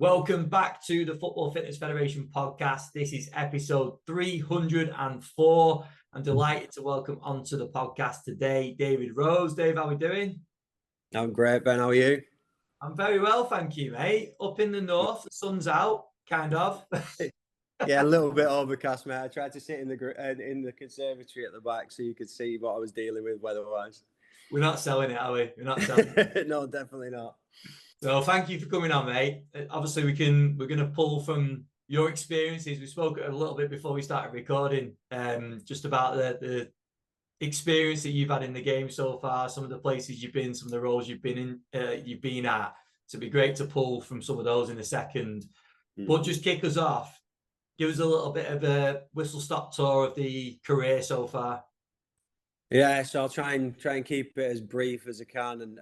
Welcome back to the Football Fitness Federation podcast. This is episode 304. I'm delighted to welcome onto the podcast today David Rhodes. Dave, how are we doing? I'm great, Ben. How are you? I'm very well, thank you, mate. Up in the north, the sun's out, kind of. Yeah, a little bit overcast, mate. I tried to sit in the conservatory at the back so you could see what I was dealing with weather-wise. We're not selling it, are we? We're not selling it. No, definitely not. So thank you for coming on, mate. Obviously, we're going to pull from your experiences. We spoke a little bit before we started recording, just about the experience that you've had in the game so far, some of the places you've been, some of the roles you've been at. So it'd be great to pull from some of those in a second. But just kick us off. Give us a little bit of a whistle-stop tour of the career so far. Yeah, so I'll try and keep it as brief as I can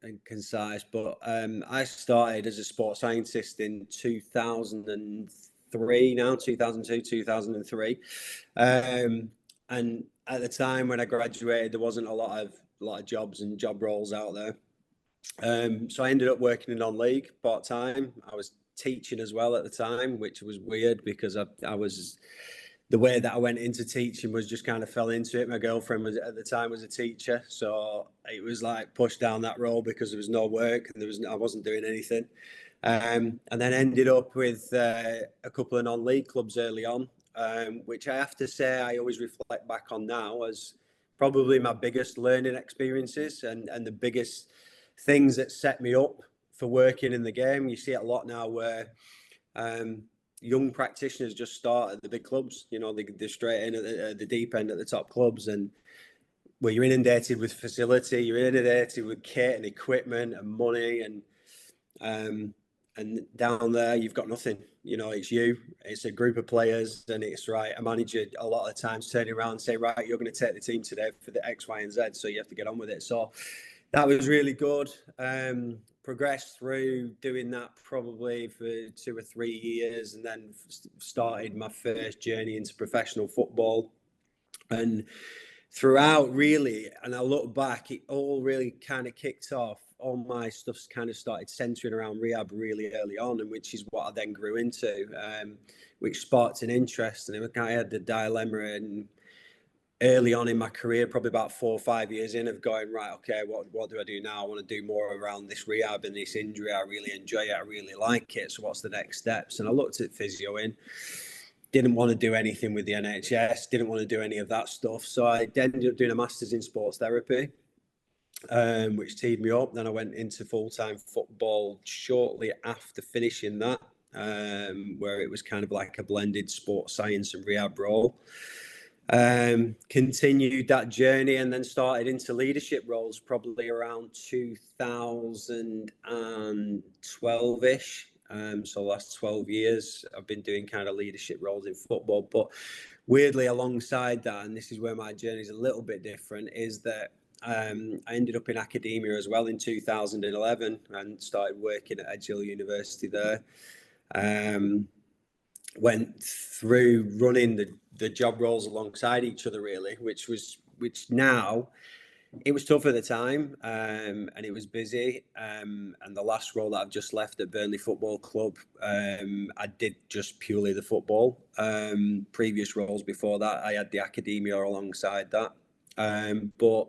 and concise. But I started as a sports scientist in 2003, 2003. And at the time when I graduated, there wasn't a lot of jobs and job roles out there. So I ended up working in non-league part-time. I was teaching as well at the time, which was weird because I was, the way that I went into teaching was just kind of fell into it. My girlfriend was at the time was a teacher, so it was like pushed down that role because there was no work and I wasn't doing anything. And then ended up with a couple of non-league clubs early on, which I have to say I always reflect back on now as probably my biggest learning experiences and the biggest things that set me up for working in the game. You see it a lot now where young practitioners just start at the big clubs. You know, they're straight in at the deep end at the top clubs, and where you're inundated with facility, you're inundated with kit and equipment and money, and down there you've got nothing. You know, it's a group of players, and it's right. A manager a lot of the times turning around and saying, right, you're going to take the team today for the X, Y, and Z, so you have to get on with it. So that was really good. Progressed through doing that probably for 2 or 3 years, and then started my first journey into professional football. And throughout, really, and I look back, it all really kind of kicked off. All my stuff's kind of started centering around rehab really early on, and which is what I then grew into, which sparked an interest. And I had the dilemma and early on in my career, probably about 4 or 5 years in, of going, right, okay, what do I do now? I want to do more around this rehab and this injury. I really enjoy it. I really like it. So what's the next steps? And I looked at physioing. Didn't want to do anything with the NHS. Didn't want to do any of that stuff. So I ended up doing a master's in sports therapy, which teed me up. Then I went into full-time football shortly after finishing that, where it was kind of like a blended sports science and rehab role. Continued that journey and then started into leadership roles probably around 2012-ish. So the last 12 years I've been doing kind of leadership roles in football. But weirdly, alongside that, and this is where my journey is a little bit different, is that I ended up in academia as well in 2011 and started working at Rezzil University there. Went through running the job roles alongside each other, really, which now it was tough at the time, and it was busy. And the last role that I've just left at Burnley Football Club, I did just purely the football. Previous roles before that, I had the academia alongside that, but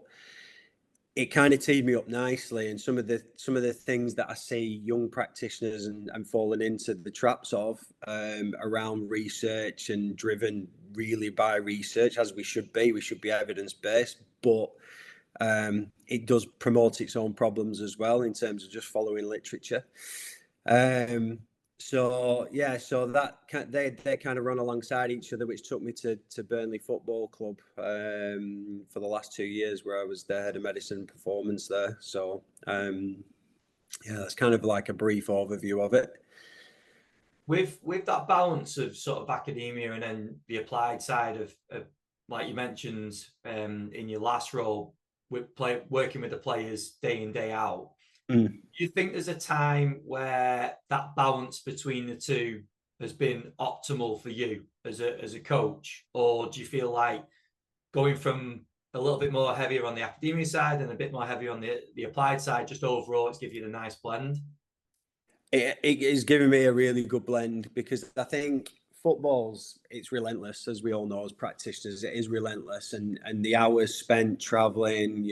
it kind of teed me up nicely. And some of the things that I see young practitioners and falling into the traps of, around research and driven really by research, as we should be evidence-based, but it does promote its own problems as well in terms of just following literature. So that they kind of run alongside each other, which took me to Burnley Football Club for the last 2 years, where I was the head of medicine and performance there. So that's kind of like a brief overview of it. With that balance of sort of academia and then the applied side of like you mentioned in your last role, working with the players day in, day out. Do you think there's a time where that balance between the two has been optimal for you as a coach? Or do you feel like going from a little bit more heavier on the academia side and a bit more heavier on the applied side, just overall it's give you the nice blend? It is giving me a really good blend, because I think it's relentless, as we all know as practitioners. It is relentless, and the hours spent traveling,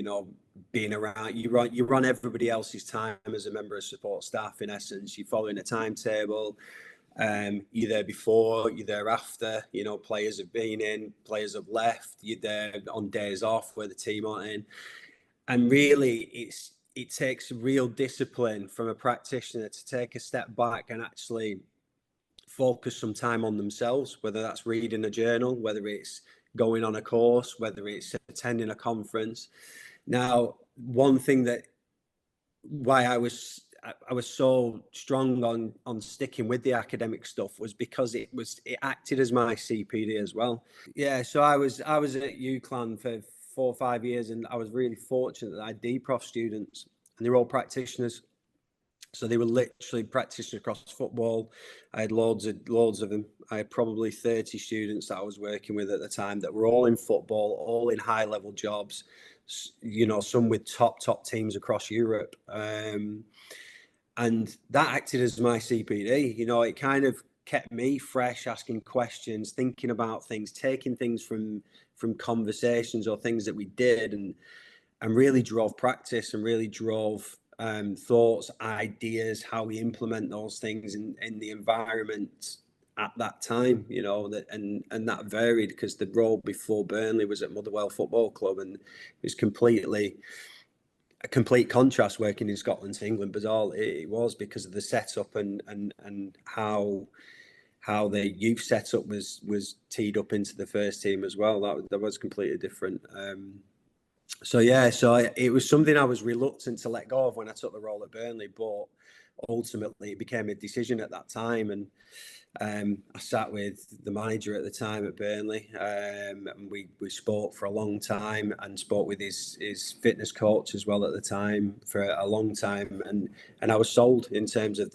being around, you run everybody else's time as a member of support staff. In essence, you're following a timetable. You're there before, you're there after. Players have been in, players have left. You're there on days off where the team aren't in, and really, it takes real discipline from a practitioner to take a step back and actually focus some time on themselves, whether that's reading a journal, whether it's going on a course, whether it's attending a conference. Now, one thing that why I was so strong on sticking with the academic stuff was because it acted as my CPD as well. Yeah, so I was at UCLan for 4 or 5 years, and I was really fortunate that I had D-Prof students, and they're all practitioners. So they were literally practitioners across football. I had loads of them. I had probably 30 students that I was working with at the time that were all in football, all in high level jobs, some with top teams across Europe. And that acted as my CPD. It kind of kept me fresh, asking questions, thinking about things, taking things from conversations or things that we did, and really drove practice, and really drove thoughts, ideas, how we implement those things in the environment at that time. And that varied, because the role before Burnley was at Motherwell Football Club, and it was a complete contrast working in Scotland to England. But all it was because of the setup and how the youth setup was teed up into the first team as well. That was completely different. So it was something I was reluctant to let go of when I took the role at Burnley, but ultimately it became a decision at that time. And I sat with the manager at the time at Burnley, and we spoke for a long time, and spoke with his fitness coach as well at the time for a long time, and I was sold in terms of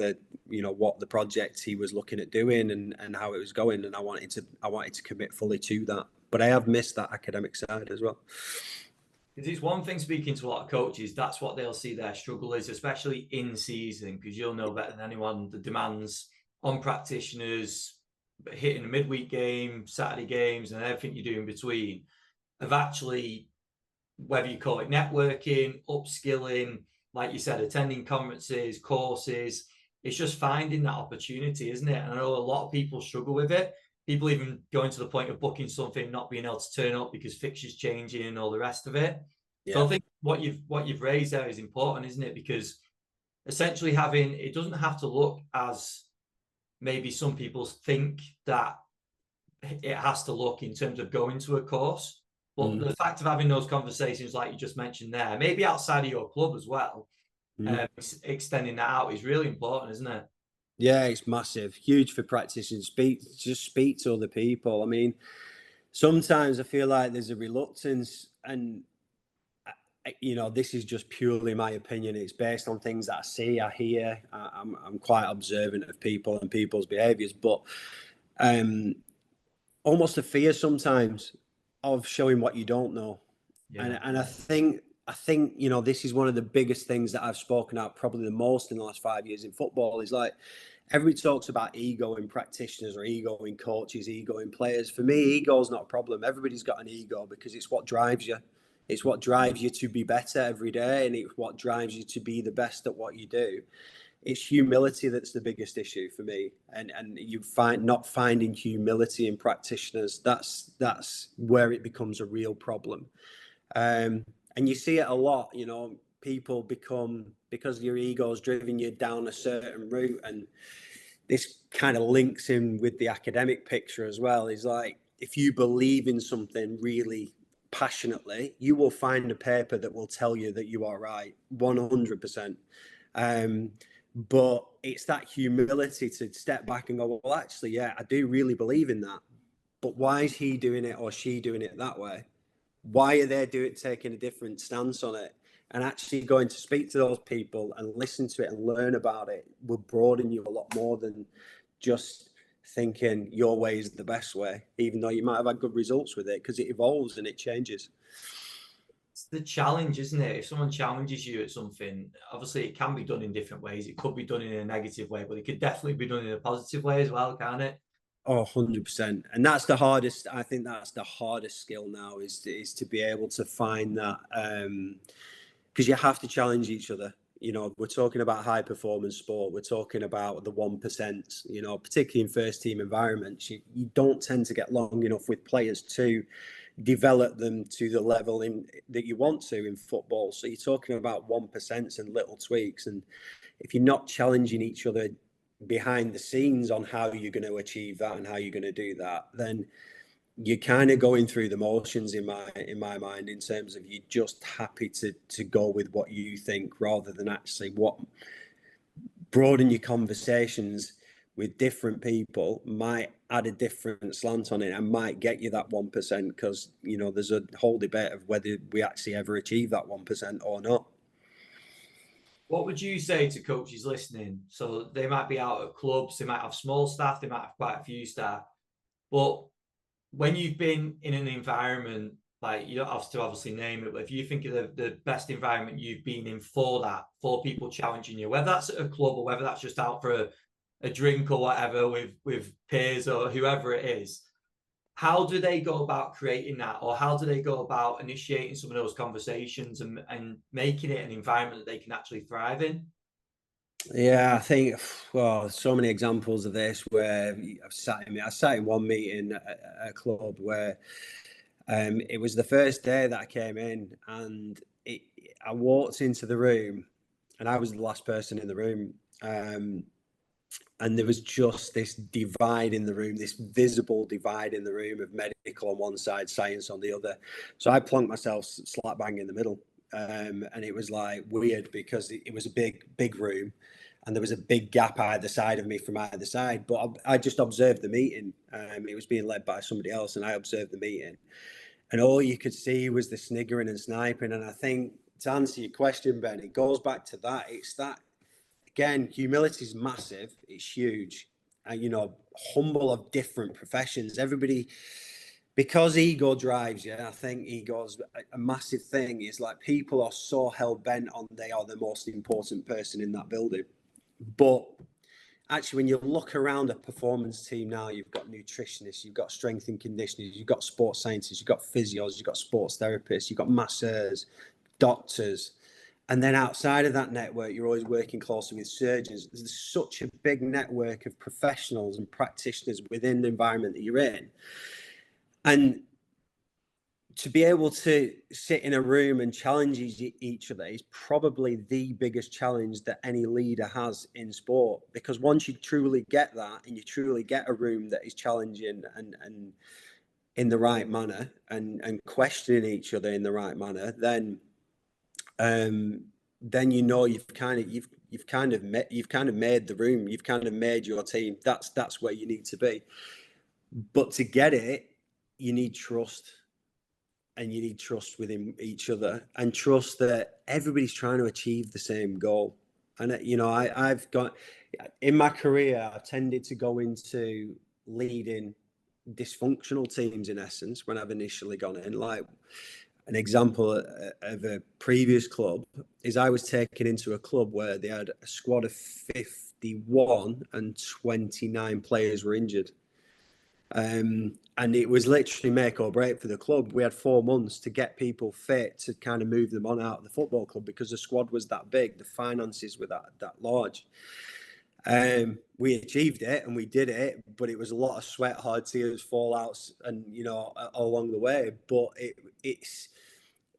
what the project he was looking at doing and how it was going, and I wanted to commit fully to that. But I have missed that academic side as well. It's one thing speaking to a lot of coaches, that's what they'll see their struggle is, especially in season, because you'll know better than anyone the demands on practitioners, hitting a midweek game, Saturday games, and everything you do in between, of actually, whether you call it networking, upskilling, like you said, attending conferences, courses. It's just finding that opportunity, isn't it? And I know a lot of people struggle with it. People even going to the point of booking something, not being able to turn up because fixtures changing and all the rest of it. Yeah. So I think what you've raised there is important, isn't it? Because essentially it doesn't have to look as maybe some people think that it has to look in terms of going to a course. But the fact of having those conversations, like you just mentioned there, maybe outside of your club as well, extending that out is really important, isn't it? Yeah, it's massive, huge for practitioners. Speak to other people. I mean, sometimes I feel like there's a reluctance, and this is just purely my opinion. It's based on things that I see, I hear. I'm quite observant of people and people's behaviours, but almost a fear sometimes of showing what you don't know. Yeah. And I think this is one of the biggest things that I've spoken out probably the most in the last 5 years in football, is like, everybody talks about ego in practitioners, or ego in coaches, ego in players. For me, ego is not a problem. Everybody's got an ego, because it's what drives you. It's what drives you to be better every day, and it's what drives you to be the best at what you do. It's humility that's the biggest issue for me, and you find not finding humility in practitioners. That's where it becomes a real problem. And you see it a lot. People become, because your ego's driven you down a certain route, and this kind of links in with the academic picture as well. Is like, if you believe in something really passionately, you will find a paper that will tell you that you are right 100%. But it's that humility to step back and go, well, actually, yeah, I do really believe in that. But why is he doing it or she doing it that way? Why are they taking a different stance on it? And actually going to speak to those people and listen to it and learn about it will broaden you a lot more than just thinking your way is the best way, even though you might have had good results with it, because it evolves and it changes. the challenge, isn't it? If someone challenges you at something, obviously it can be done in different ways. It could be done in a negative way, but it could definitely be done in a positive way as well, can't it? Oh, 100%. And that's the hardest, I think that's the hardest skill now is to be able to find that, because you have to challenge each other. You know, we're talking about high performance sport. We're talking about the 1%, you know, particularly in first team environments. You don't tend to get long enough with players to develop them to the level that you want to in football. So you're talking about 1% and little tweaks. And if you're not challenging each other behind the scenes on how you're going to achieve that and how you're going to do that, then you're kind of going through the motions in my mind, in terms of you're just happy to go with what you think rather than actually what broaden your conversations with different people might add a different slant on it and might get you that 1%, because you know there's a whole debate of whether we actually ever achieve that 1% or not. What would you say to coaches listening? So they might be out at clubs, they might have small staff, they might have quite a few staff, but when you've been in an environment, like you don't have to obviously name it, but if you think of the best environment you've been in for that, for people challenging you, whether that's at a club or whether that's just out for a drink or whatever with peers or whoever it is, how do they go about creating that, or how do they go about initiating some of those conversations and making it an environment that they can actually thrive in? Yeah, I think, well, so many examples of this where I sat in one meeting at a club where it was the first day that I came in, and I walked into the room and I was the last person in the room. And there was just this divide in the room, this visible divide in the room of medical on one side, science on the other. So I plonked myself slap bang in the middle. And it was like weird because it was a big room and there was a big gap either side of me from either side. But I just observed the meeting. It was being led by somebody else, and I observed the meeting. And all you could see was the sniggering and sniping. And I think, to answer your question, Ben, it goes back to that. It's that, again, humility is massive. It's huge. And, you know, humble of different professions. Everybody, because ego drives you, I think ego's a massive thing. Is like people are so hell bent on they are the most important person in that building. But actually, when you look around a performance team now, you've got nutritionists, you've got strength and conditioners, you've got sports scientists, you've got physios, you've got sports therapists, you've got masseurs, doctors. And then outside of that network, you're always working closely with surgeons. There's such a big network of professionals and practitioners within the environment that you're in. And to be able to sit in a room and challenge each other is probably the biggest challenge that any leader has in sport. Because once you truly get that, and you truly get a room that is challenging and in the right manner, and questioning each other in the right manner, then you know you've kind of made the room, you've kind of made your team. That's where you need to be. But to get it, you need trust. And you need trust within each other, and trust that everybody's trying to achieve the same goal. And you know, I've got, in my career, I've tended to go into leading dysfunctional teams, in essence, when I've initially gone in. Like an example of a previous club is I was taken into a club where they had a squad of 51 and 29 players were injured. And it was literally make or break for the club. We had 4 months to get people fit to kind of move them on out of the football club because the squad was that big, the finances were that large. We achieved it and we did it, but it was a lot of sweat, hard tears, fallouts, and you know, along the way. But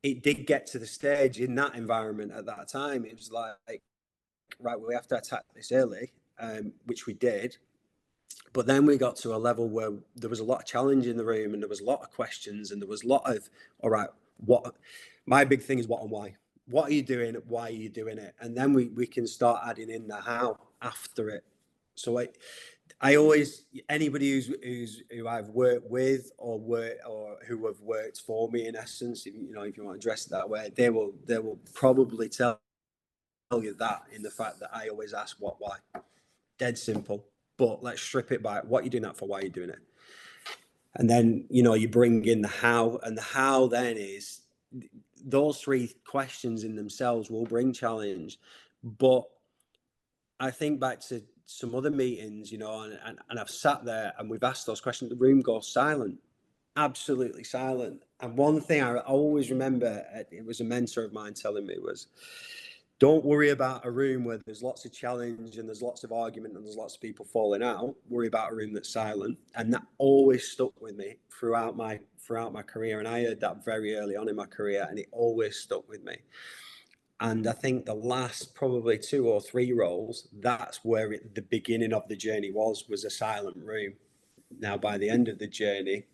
it did get to the stage in that environment at that time. It was like, right, we have to attack this early, which we did. But then we got to a level where there was a lot of challenge in the room, and there was a lot of questions, and there was a lot of, all right, what, my big thing is what and why. What are you doing? Why are you doing it? And then we can start adding in the how after it. So I always, anybody who I've worked with or who have worked for me, in essence, if you want to address it that way, they will probably tell you that, in the fact that I always ask what, why. Dead simple. But let's strip it by what you're doing that for, why you're doing it. And then, you know, you bring in the how, and the how then is those three questions in themselves will bring challenge. But I think back to some other meetings, and I've sat there and we've asked those questions. The room goes silent, absolutely silent. And one thing I always remember, it was a mentor of mine telling me, was, don't worry about a room where there's lots of challenge and there's lots of argument and there's lots of people falling out. Worry about a room that's silent. And that always stuck with me throughout my career. And I heard that very early on in my career, and it always stuck with me. And I think the last probably 2 or 3 roles, that's where the beginning of the journey was a silent room. Now, by the end of the journey,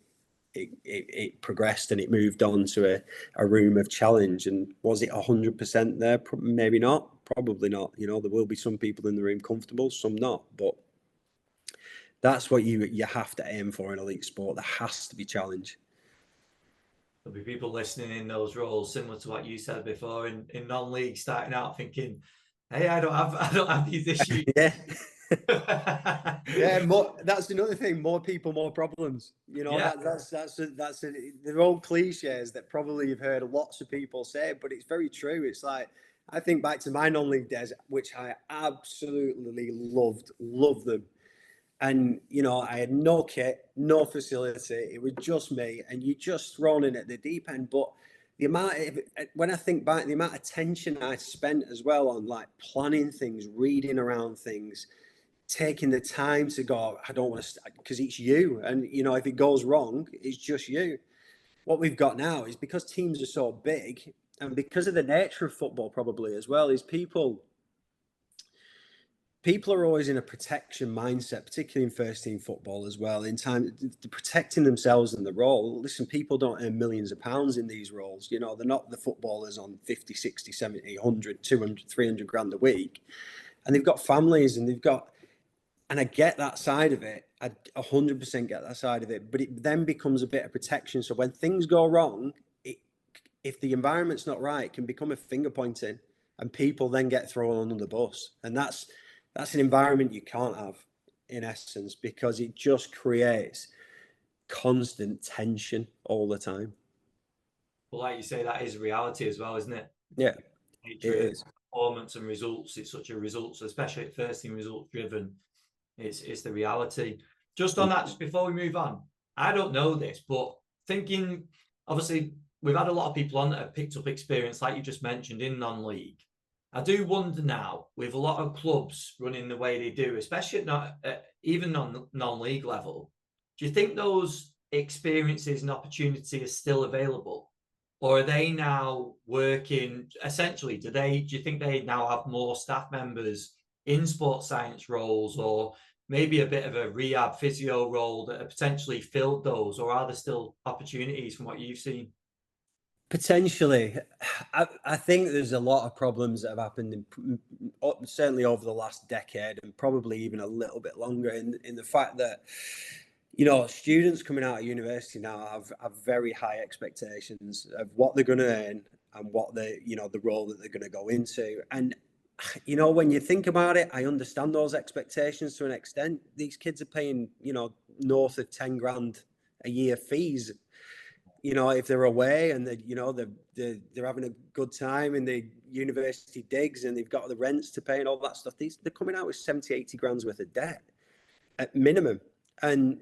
it progressed and it moved on to a room of challenge. And was it 100% there? Maybe not. Probably not. There will be some people in the room comfortable, some not. But that's what you have to aim for in elite sport. There has to be challenge. There'll be people listening in those roles, similar to what you said before, in non-league, starting out thinking, "Hey, I don't have these issues." Yeah. Yeah, that's another thing. More people, more problems. Yeah. They're old cliches that probably you've heard lots of people say, but it's very true. It's like, I think back to my non-league days, which I absolutely loved them. And I had no kit, no facility. It was just me, and you just thrown in at the deep end. But when I think back, the amount of tension I spent as well on like planning things, reading around things, taking the time to go, I don't want to, because it's you. And, if it goes wrong, it's just you. What we've got now is, because teams are so big, and because of the nature of football probably as well, is people are always in a protection mindset, particularly in first team football as well, in time protecting themselves in the role. Listen, people don't earn millions of pounds in these roles. They're not the footballers on 50, 60, 70, 100, 200, 300 grand a week. And they've got families, and and I get that side of it. I 100% get that side of it. But it then becomes a bit of protection. So when things go wrong, if the environment's not right, it can become a finger pointing, and people then get thrown under the bus. And that's an environment you can't have, in essence, because it just creates constant tension all the time. Well, like you say, that is reality as well, isn't it? Yeah, it is. Performance and results. It's such a results, especially at first team results driven. It's the reality. Just on that, just before we move on, I don't know this, but thinking, obviously, we've had a lot of people on that have picked up experience, like you just mentioned, in non-league. I do wonder now, with a lot of clubs running the way they do, especially even non-league level, do you think those experiences and opportunity are still available? Or are they now working, essentially, do you think they now have more staff members in sports science roles, or maybe a bit of a rehab physio role that have potentially filled those? Or are there still opportunities from what you've seen? Potentially. I think there's a lot of problems that have happened certainly over the last decade, and probably even a little bit longer, in the fact that students coming out of university now have very high expectations of what they're going to earn and what the role that they're going to go into. And when you think about it, I understand those expectations to an extent. These kids are paying north of 10 grand a year fees, if they're away, and they're having a good time in the university digs, and they've got the rents to pay and all that stuff. They're coming out with 70-80 grand's worth of debt at minimum. And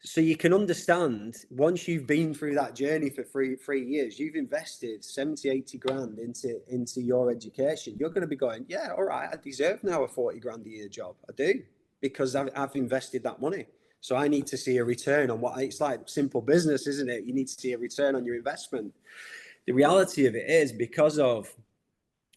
so you can understand, once you've been through that journey for three years, you've invested 70-80 grand into your education. You're going to be going, yeah, all right, I deserve now a 40 grand a year job. I do, because I've invested that money. So I need to see a return on it's like simple business, isn't it? You need to see a return on your investment. The reality of it is, because of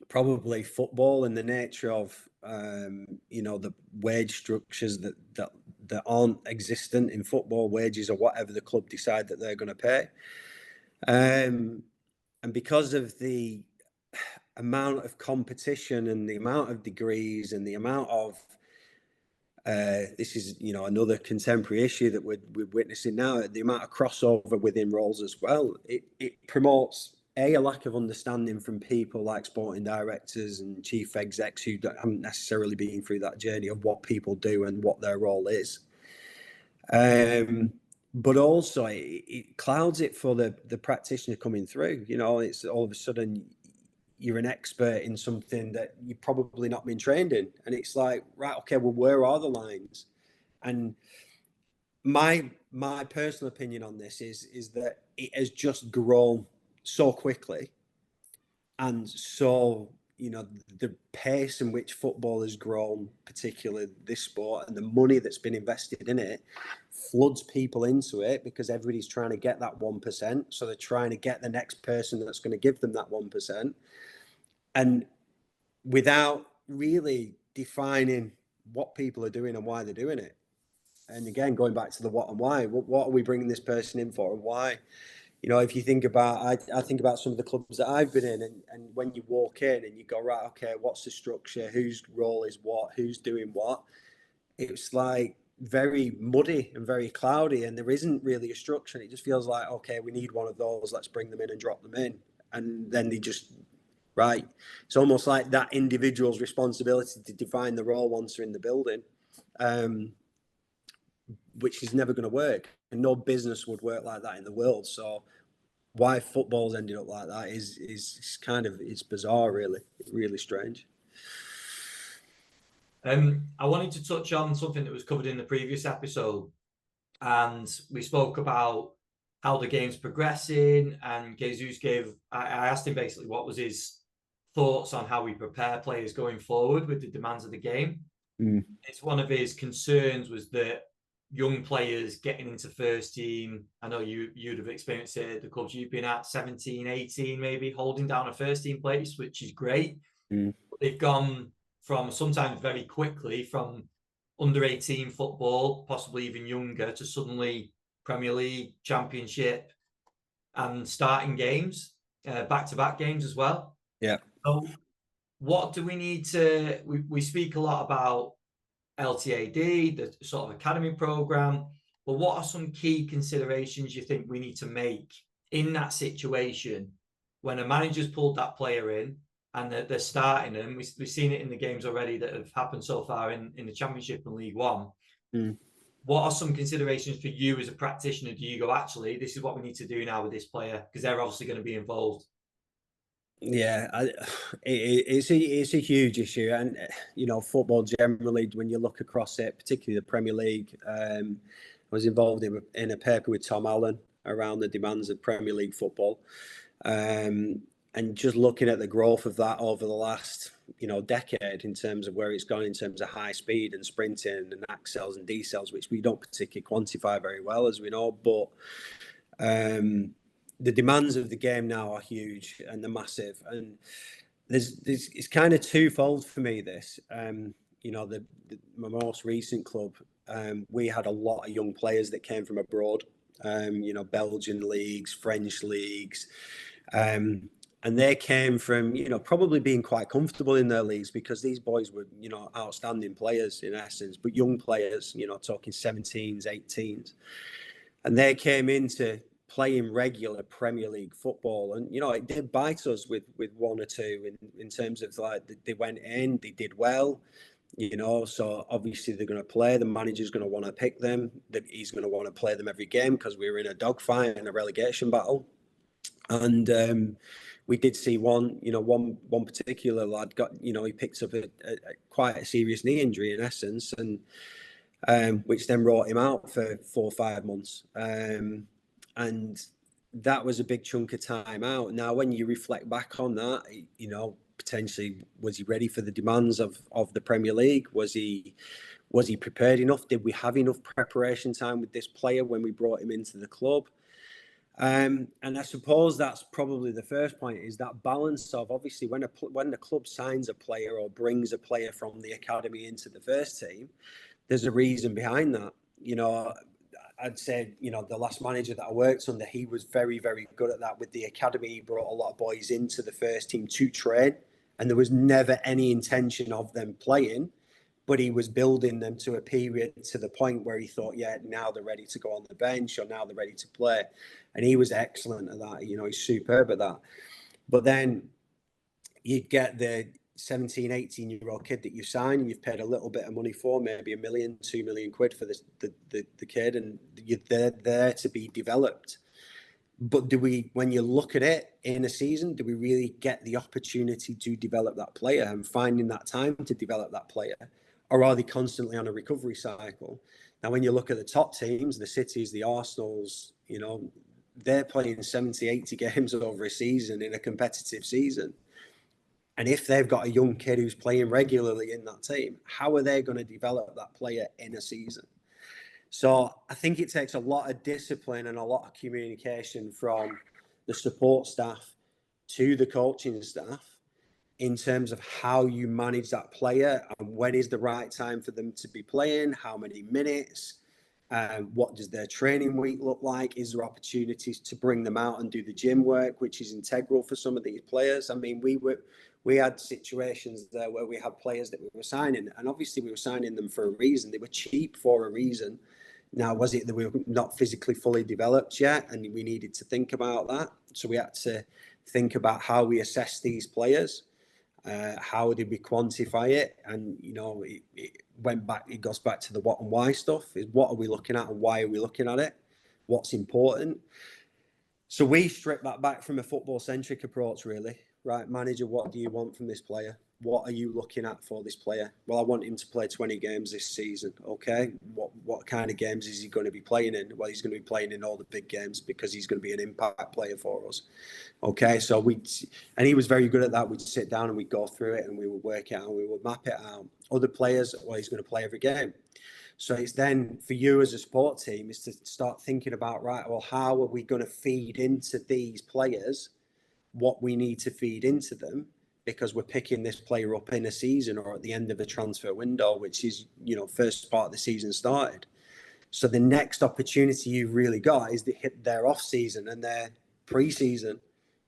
probably football and the nature of the wage structures that aren't existent in football, wages or whatever the club decide that they're going to pay, and because of the amount of competition and the amount of degrees and the amount of this is another contemporary issue that we're witnessing now, the amount of crossover within roles as well, it promotes a lack of understanding from people like sporting directors and chief execs who haven't necessarily been through that journey of what people do and what their role is. but also it clouds it for the practitioner coming through. You know, it's all of a sudden you're an expert in something that you've probably not been trained in, and it's like, right, okay, well, where are the lines? And my personal opinion on this is that it has just grown so quickly, and so, you know, the pace in which football has grown, particularly this sport, and the money that's been invested in it, floods people into it because everybody's trying to get that 1%. So they're trying to get the next person that's going to give them that 1%. And without really defining what people are doing and why they're doing it. And again, going back to the what and why, what are we bringing this person in for and why? You know, if you think about, I think about some of the clubs that I've been in, and when you walk in and you go, right, okay, what's the structure? Whose role is what? Who's doing what? It's like very muddy and very cloudy, and there isn't really a structure. It just feels like, okay, we need one of those. Let's bring them in and drop them in. And then they just, right. It's almost like that individual's responsibility to define the role once they're in the building. Which is never going to work, and no business would work like that in the world. So why football's ended up like that is kind of, it's bizarre, really strange. I wanted to touch on something that was covered in the previous episode, and we spoke about how the game's progressing. And Jesus I asked him basically what was his thoughts on how we prepare players going forward with the demands of the game. It's one of his concerns was that young players getting into first team, I know you'd have experienced it at the clubs you've been at, 17, 18 maybe, holding down a first team place, which is great. They've gone from sometimes very quickly from under 18 football, possibly even younger, to suddenly Premier League, Championship, and starting games, back-to-back games as well. Yeah. So what do we need to, we speak a lot about LTAD, the sort of academy program, but what are some key considerations you think we need to make in that situation when a manager's pulled that player in and they're starting them? We've seen it in the games already that have happened so far in the Championship and League One. What are some considerations for you as a practitioner? Do you go, actually, this is what we need to do now with this player, because they're obviously going to be involved? Yeah, it's a huge issue, and you know, football generally, when you look across it, particularly the Premier League, I was involved in a paper with Tom Allen around the demands of Premier League football, and just looking at the growth of that over the last, you know, decade in terms of where it's gone in terms of high speed and sprinting and accels and decels, which we don't particularly quantify very well, as we know, but the demands of the game now are huge and they're massive, and there's it's kind of twofold for me. This, you know, my most recent club, we had a lot of young players that came from abroad, you know, Belgian leagues, French leagues, and they came from, you know, probably being quite comfortable in their leagues because these boys were, you know, outstanding players in essence, but young players, you know, talking 17s, 18s, and they came into playing regular Premier League football, and you know, it did bite us with one or two in terms of, like, they went in, they did well, you know, so obviously they're going to play, the manager's going to want to pick them, he's going to want to play them every game because we were in a dogfight and a relegation battle. And we did see one particular lad got, you know, he picked up a quite a serious knee injury in essence, and which then brought him out for 4 or 5 months. And that was a big chunk of time out. Now, when you reflect back on that, you know, potentially, was he ready for the demands of the Premier League? Was he prepared enough? Did we have enough preparation time with this player when we brought him into the club? And I suppose that's probably the first point, is that balance of, obviously, when the club signs a player or brings a player from the academy into the first team, there's a reason behind that. You know, I'd say, you know, the last manager that I worked under, he was very, very good at that with the academy. He brought a lot of boys into the first team to train, and there was never any intention of them playing, but he was building them to a period, to the point where he thought, yeah, now they're ready to go on the bench, or now they're ready to play. And he was excellent at that. You know, he's superb at that. But then you'd get 17, 18-year-old kid that you sign and you've paid a little bit of money for, maybe £1 million, £2 million for the kid, and they're there to be developed. But when you look at it in a season, do we really get the opportunity to develop that player and finding that time to develop that player? Or are they constantly on a recovery cycle? Now, when you look at the top teams, the Cities, the Arsenals, they're playing 70, 80 games over a season in a competitive season. And if they've got a young kid who's playing regularly in that team, how are they going to develop that player in a season? So I think it takes a lot of discipline and a lot of communication from the support staff to the coaching staff in terms of how you manage that player and when is the right time for them to be playing, how many minutes, what does their training week look like? Is there opportunities to bring them out and do the gym work, which is integral for some of these players? I mean, we had situations there where we had players that we were signing, and obviously we were signing them for a reason. They were cheap for a reason. Now, was it that we were not physically fully developed yet and we needed to think about that? So we had to think about how we assess these players. How did we quantify it? And, it goes back to the what and why stuff. Is what are we looking at and why are we looking at it? What's important? So we strip that back from a football-centric approach, really. Right, manager, what do you want from this player? What are you looking at for this player? Well, I want him to play 20 games this season. Okay, what kind of games is he going to be playing in? Well, he's going to be playing in all the big games because he's going to be an impact player for us. Okay, so and he was very good at that. We'd sit down and we'd go through it and we would work it out and we would map it out. Other players, well, he's going to play every game. So it's then for you as a sport team is to start thinking about, right, well, how are we going to feed into these players what we need to feed into them, because we're picking this player up in a season or at the end of a transfer window, which is, first part of the season started. So the next opportunity you've really got is to hit their off season and their pre-season,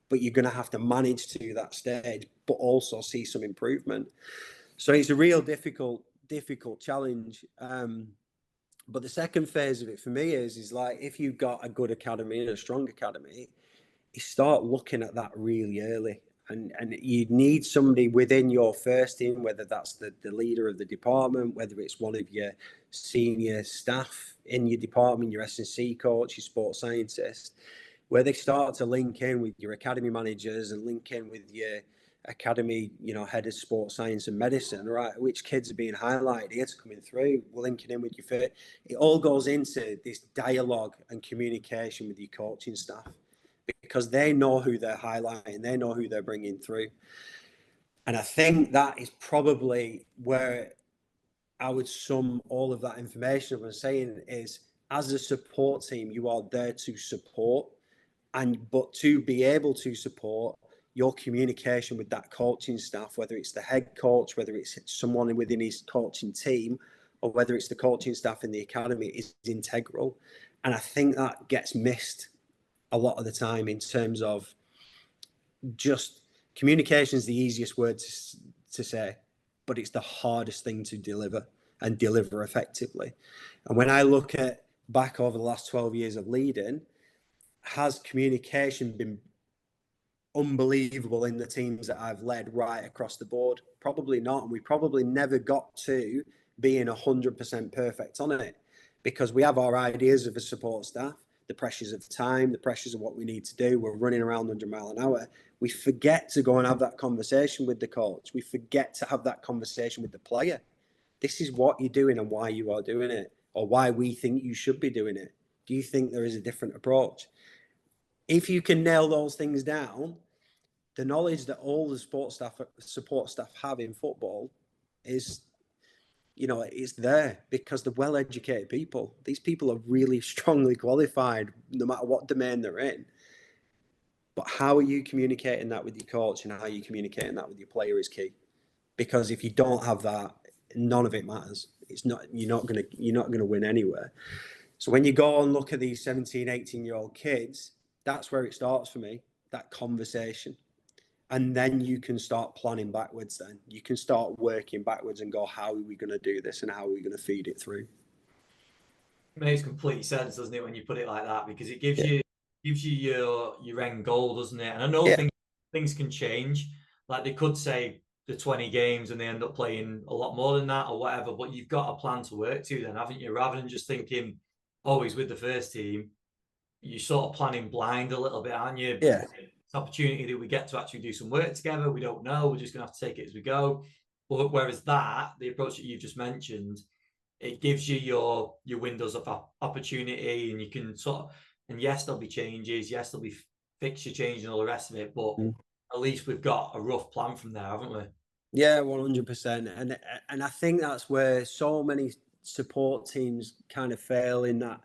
but you're going to have to manage to that stage, but also see some improvement. So it's a real difficult challenge. But the second phase of it for me is like, if you've got a good academy and a strong academy, you start looking at that really early. And you need somebody within your first team, whether that's the leader of the department, whether it's one of your senior staff in your department, your S&C coach, your sports scientist, where they start to link in with your academy managers and link in with your academy, head of sports science and medicine, right? Which kids are being highlighted here to coming through, we're linking in with your fit. It all goes into this dialogue and communication with your coaching staff, because they know who they're highlighting, they know who they're bringing through. And I think that is probably where I would sum all of that information I'm saying is, as a support team, you are there to support, but to be able to support, your communication with that coaching staff, whether it's the head coach, whether it's someone within his coaching team, or whether it's the coaching staff in the academy, is integral. And I think that gets missed a lot of the time in terms of just communication is the easiest word to say, but it's the hardest thing to deliver and deliver effectively. And when I look at back over the last 12 years of leading, has communication been unbelievable in the teams that I've led right across the board? Probably not. And we probably never got to being 100% perfect on it, because we have our ideas of a support staff, the pressures of time, the pressures of what we need to do. We're running around 100 miles an hour. We forget to go and have that conversation with the coach. We forget to have that conversation with the player. This is what you're doing and why you are doing it, or why we think you should be doing it. Do you think there is a different approach? If you can nail those things down, the knowledge that all the support staff have in football is, it's there, because they're well-educated people. These people are really strongly qualified, no matter what domain they're in. But how are you communicating that with your coach, and how are you communicating that with your player is key. Because if you don't have that, none of it matters. You're not gonna win anywhere. So when you go and look at these 17, 18-year-old kids, that's where it starts for me, that conversation. And then you can start planning backwards. Then you can start working backwards and go, how are we going to do this, and how are we going to feed it through? It makes complete sense, doesn't it, when you put it like that? Because it gives you your end goal, doesn't it? And I know things can change. Like they could say, the 20 games and they end up playing a lot more than that or whatever, but you've got a plan to work to then, haven't you? Rather than just thinking always with the first team, you're sort of planning blind a little bit, aren't you? Yeah. It's an opportunity that we get to actually do some work together. We don't know. We're just going to have to take it as we go. But whereas the approach that you've just mentioned, it gives you your windows of opportunity, and you can sort of, and yes, there'll be changes. Yes, there'll be fixture change and all the rest of it. But at least we've got a rough plan from there, haven't we? Yeah, 100%. And I think that's where so many support teams kind of fail, in that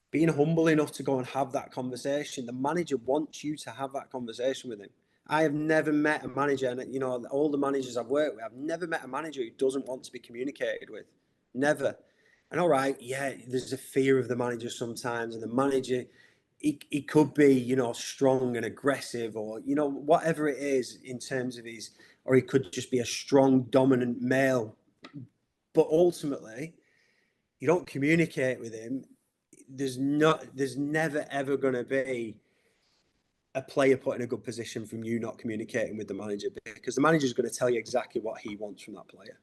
being humble enough to go and have that conversation. The manager wants you to have that conversation with him. I have never met a manager, and you know, all the managers I've worked with, I've never met a manager who doesn't want to be communicated with. Never. And all right, yeah, there's a fear of the manager sometimes, and the manager, he could be, you know, strong and aggressive, or, you know, whatever it is in terms of his, or he could just be a strong, dominant male. But ultimately, you don't communicate with him, there's never ever going to be a player put in a good position from you not communicating with the manager, because the manager is going to tell you exactly what he wants from that player.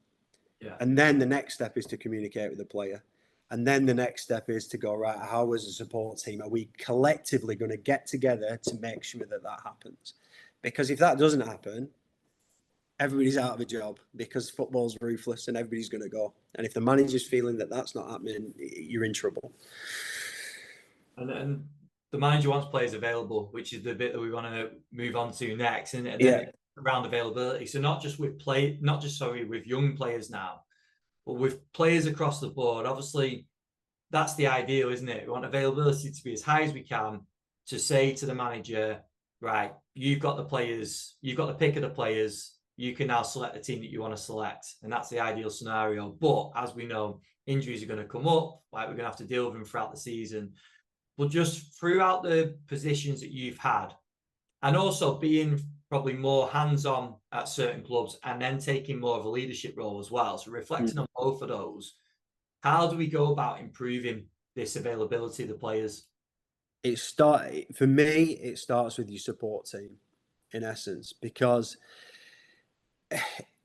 Yeah. And then the next step is to communicate with the player. And then the next step is to go, right, how as a support team are we collectively going to get together to make sure that that happens? Because if that doesn't happen, everybody's out of a job, because football's ruthless and everybody's going to go. And if the manager's feeling that that's not happening, you're in trouble. And the manager wants players available, which is the bit that we want to move on to next, and then Yeah. around availability. So not just with with young players now, but with players across the board. Obviously, that's the ideal, isn't it? We want availability to be as high as we can, to say to the manager, right, you've got the players, you've got the pick of the players, you can now select the team that you want to select. And that's the ideal scenario. But as we know, injuries are going to come up, like we're going to have to deal with them throughout the season. But just throughout the positions that you've had, and also being probably more hands-on at certain clubs and then taking more of a leadership role as well. So reflecting on both of those, how do we go about improving this availability of the players? For me, it starts with your support team, in essence, because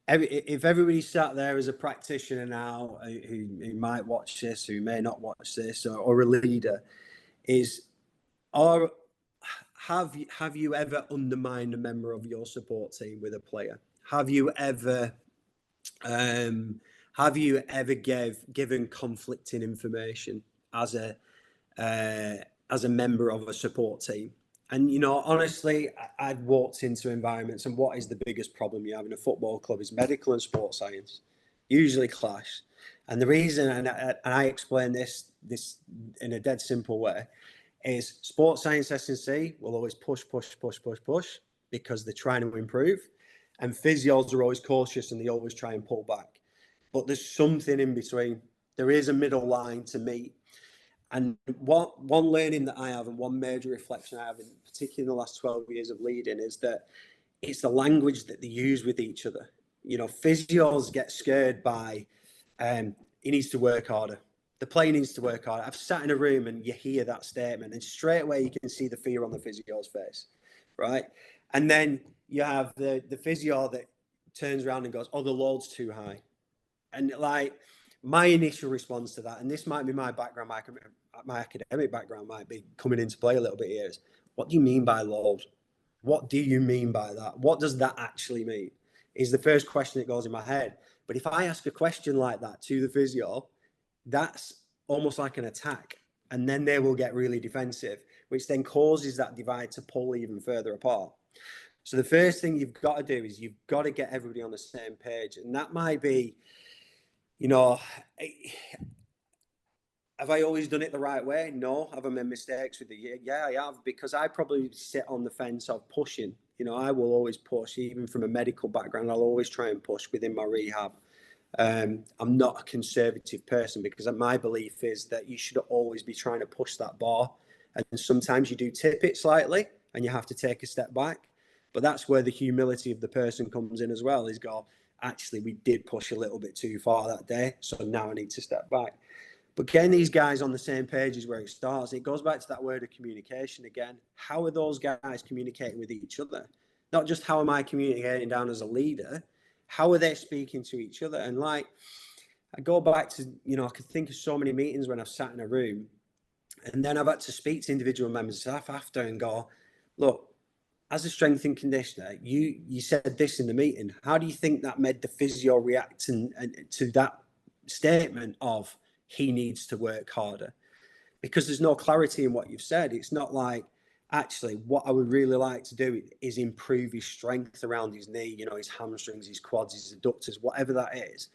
if everybody sat there as a practitioner now, who might watch this, who may not watch this, or a leader, have you ever undermined a member of your support team with a player? Have you ever given conflicting information as a member of a support team? And, you know, honestly, I've walked into environments, and what is the biggest problem you have in a football club is medical and sports science usually clash. And the reason, and I explain this in a dead simple way, is sports science S&C will always push, because they're trying to improve. And physios are always cautious, and they always try and pull back. But there's something in between. There is a middle line to meet. And one learning that I have, and one major reflection I have, in particularly in the last 12 years of leading, is that it's the language that they use with each other. You know, physios get scared by, he needs to work harder. The player needs to work harder. I've sat in a room and you hear that statement, and straight away you can see the fear on the physio's face, right? And then you have the physio that turns around and goes, oh, the load's too high. And like, my initial response to that, and this might be my background, my academic background might be coming into play a little bit here, is, what do you mean by load? What do you mean by that? What does that actually mean? Is the first question that goes in my head. But if I ask a question like that to the physio, that's almost like an attack. And then they will get really defensive, which then causes that divide to pull even further apart. So the first thing you've got to do is you've got to get everybody on the same page. And that might be, you know, have I always done it the right way? No. Have I made mistakes with it? Yeah, I have, because I probably sit on the fence of pushing. You know, I will always push, even from a medical background. I'll always try and push within my rehab. I'm not a conservative person, because my belief is that you should always be trying to push that bar. And sometimes you do tip it slightly and you have to take a step back. But that's where the humility of the person comes in as well, is go, actually, we did push a little bit too far that day, so now I need to step back. But getting these guys on the same page is where it starts. It goes back to that word of communication again. How are those guys communicating with each other? Not just how am I communicating down as a leader, how are they speaking to each other? And like, I go back to, you know, I could think of so many meetings when I've sat in a room and then I've had to speak to individual members of staff after and go, look, as a strength and conditioner, you said this in the meeting. How do you think that made the physio react and to that statement of he needs to work harder? Because there's no clarity in what you've said. It's not like, actually, what I would really like to do is improve his strength around his knee, you know, his hamstrings, his quads, his adductors, whatever that is.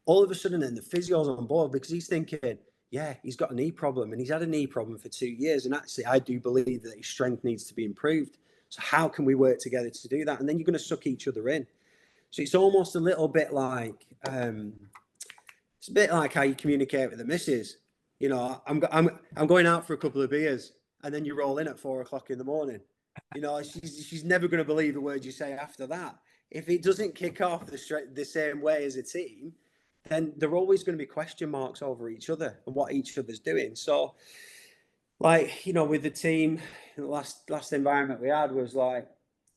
All of a sudden, then the physio's on board because he's thinking, yeah, he's got a knee problem and he's had a knee problem for 2 years. And actually, I do believe that his strength needs to be improved. So how can we work together to do that? And then you're going to suck each other in. So it's almost a little bit like, it's a bit like how you communicate with the missus. You know, I'm going out for a couple of beers, and then you roll in at 4 o'clock in the morning. You know, she's never going to believe the words you say after that. If it doesn't kick off the same way as a team, then there are always going to be question marks over each other and what each other's doing. So, like, you know, with the team, the last environment we had was like,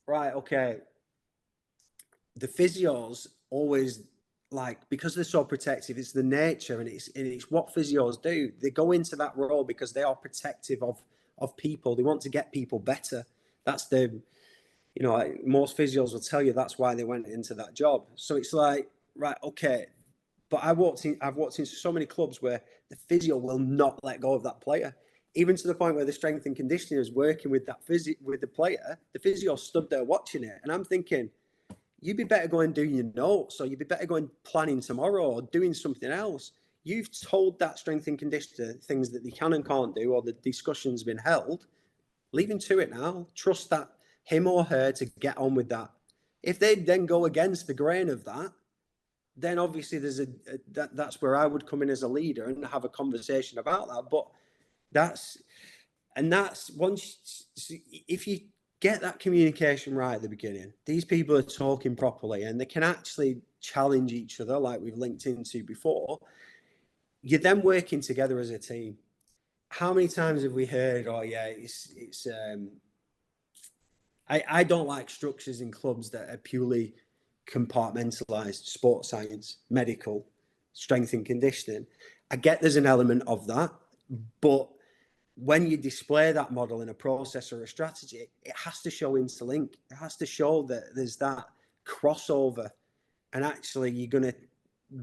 right, okay, the physios always, like, because they're so protective, it's the nature and it's what physios do. They go into that role because they are protective of people. They want to get people better. That's the, you know, most physios will tell you that's why they went into that job. So it's like, right, okay. But I've walked into so many clubs where the physio will not let go of that player, even to the point where the strength and conditioner is working with with the player. The physio stood there watching it, and I'm thinking, you'd be better going doing your notes, or you'd be better going planning tomorrow, or doing something else. You've told that strength and conditioner things that they can and can't do, or the discussion's been held. Leave him to it now. Trust that him or her to get on with that. If they then go against the grain of that, then obviously there's that's where I would come in as a leader and have a conversation about that. But that's once, if you get that communication right at the beginning, these people are talking properly and they can actually challenge each other like we've linked into before. You're then working together as a team. How many times have we heard, oh yeah, I don't like structures in clubs that are purely compartmentalized: sports science, medical, strength and conditioning. I get there's an element of that, but when you display that model in a process or a strategy, it has to show interlink. It has to show that there's that crossover, and actually you're going to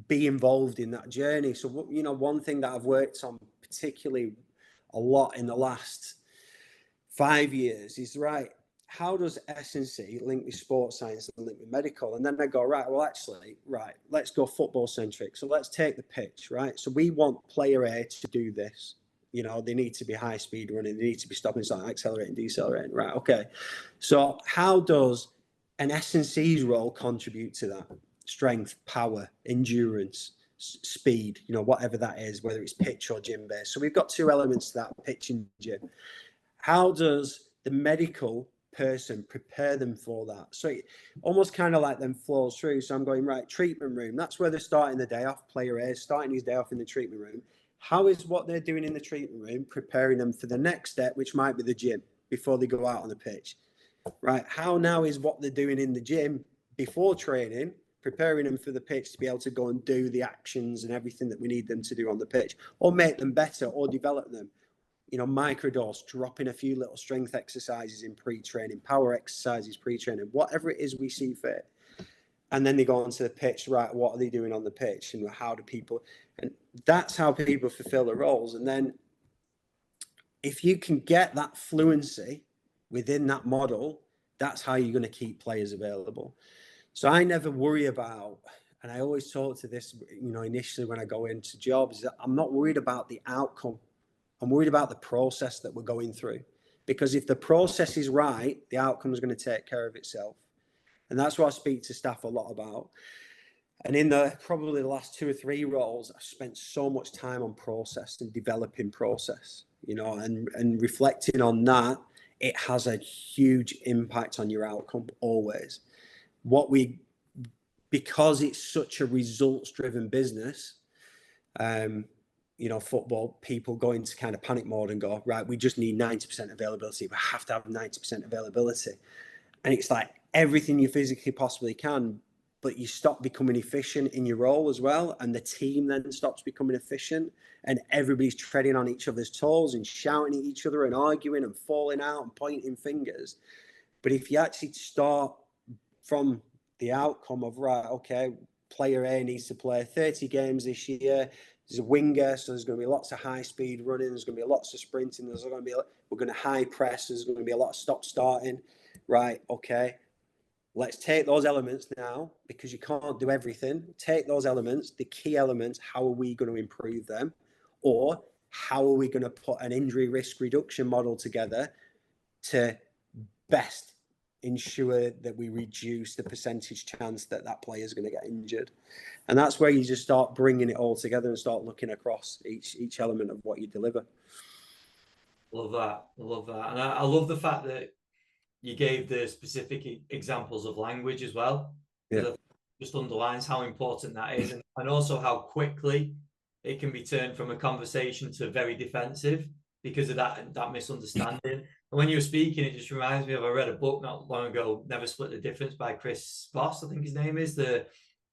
be involved in that journey. So, you know, one thing that I've worked on particularly a lot in the last 5 years is, right, how does S&C link with sports science and link with medical? And then I go, right, well, actually, right, let's go football centric. So let's take the pitch, right? So we want player A to do this. You know, they need to be high speed running. They need to be stopping, starting, accelerating, decelerating. Right, okay. So how does an S&C's role contribute to that? Strength, power, endurance, speed, you know, whatever that is, whether it's pitch or gym based. So we've got two elements to that: pitch and gym. How does the medical person prepare them for that? So it almost kind of like them flows through. So I'm going, right, treatment room, that's where they're starting the day off. Player A is starting his day off in the treatment room. How is what they're doing in the treatment room preparing them for the next step, which might be the gym, before they go out on the pitch? Right, how now is what they're doing in the gym before training preparing them for the pitch to be able to go and do the actions and everything that we need them to do on the pitch, or make them better, or develop them? You know, microdose, dropping a few little strength exercises in pre-training, power exercises pre-training, whatever it is we see fit. And then they go onto the pitch, right, what are they doing on the pitch? And how do people, and that's how people fulfill the roles. And then if you can get that fluency within that model, that's how you're going to keep players available. So I never worry about, and I always talk to this, you know, initially when I go into jobs, that I'm not worried about the outcome. I'm worried about the process that we're going through, because if the process is right, the outcome is going to take care of itself. And that's what I speak to staff a lot about. And in probably the last 2 or 3 roles, I've spent so much time on process and developing process, you know, and reflecting on that. It has a huge impact on your outcome always. Because it's such a results-driven business, you know, football, people go into kind of panic mode and go, right, we just need 90% availability. We have to have 90% availability. And it's like everything you physically possibly can. but you stop becoming efficient in your role as well. And the team then stops becoming efficient, and everybody's treading on each other's toes and shouting at each other and arguing and falling out and pointing fingers. But if you actually start from the outcome of, right, okay, player A needs to play 30 games this year. There's a winger, so there's going to be lots of high speed running. There's going to be lots of sprinting. We're going to high press. There's going to be a lot of stop starting. Right, okay. Let's take those elements now, because you can't do everything. Take those elements, the key elements. How are we going to improve them? Or how are we going to put an injury risk reduction model together to best ensure that we reduce the percentage chance that that player is going to get injured? And that's where you just start bringing it all together and start looking across each element of what you deliver. Love that. I love that. And I love the fact that you gave the specific examples of language as well. Yeah. Just underlines how important that is, and also how quickly it can be turned from a conversation to very defensive because of that misunderstanding. And when you were speaking, it just reminds me of, I read a book not long ago, Never Split the Difference, by Chris Voss, I think his name is, the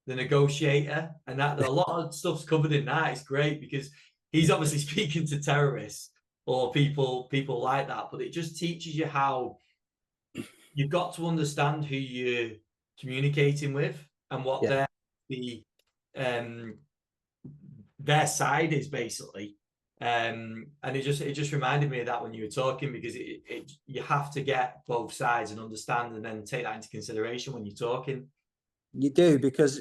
negotiator. And that a lot of stuff's covered in that. It's great because he's obviously speaking to terrorists or people like that, but it just teaches you how you've got to understand who you're communicating with and what their side is, basically. And it just reminded me of that when you were talking, because you have to get both sides and understand, and then take that into consideration when you're talking. You do, because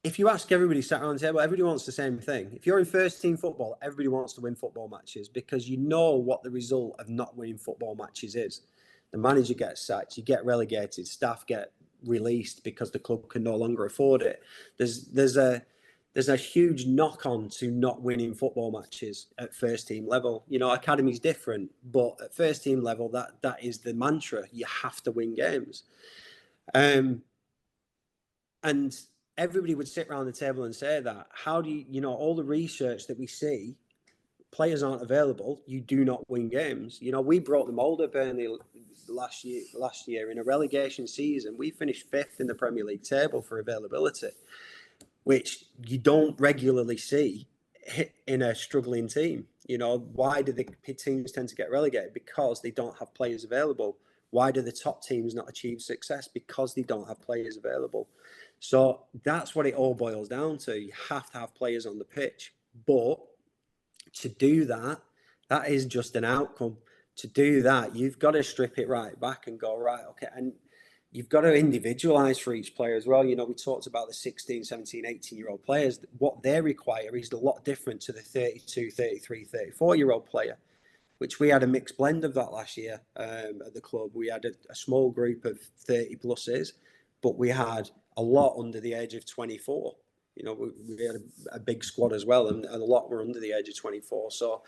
if you ask everybody sat around the table, everybody wants the same thing. If you're in first team football, everybody wants to win football matches, because you know what the result of not winning football matches is. The manager gets sacked, you get relegated, staff get released because the club can no longer afford it. There's a huge knock on to not winning football matches at first team level. You know, academy's different, but at first team level, that is the mantra. You have to win games. And everybody would sit around the table and say that. How do you know, all the research that we see, players aren't available, you do not win games. You know, we brought the mold at Burnley last year in a relegation season. We finished 5th in the Premier League table for availability, which you don't regularly see in a struggling team. You know, why do the teams tend to get relegated? Because they don't have players available. Why do the top teams not achieve success? Because they don't have players available. So that's what it all boils down to. You have to have players on the pitch. But to do that, that is just an outcome. To do that, you've got to strip it right back and go, right, okay. And you've got to individualize for each player as well. You know, we talked about the 16, 17, 18-year-old players. What they require is a lot different to the 32, 33, 34-year-old player, which we had a mixed blend of that last year at the club. We had a small group of 30-pluses, but we had a lot under the age of 24. You know, we had a big squad as well, and a lot were under the age of 24. So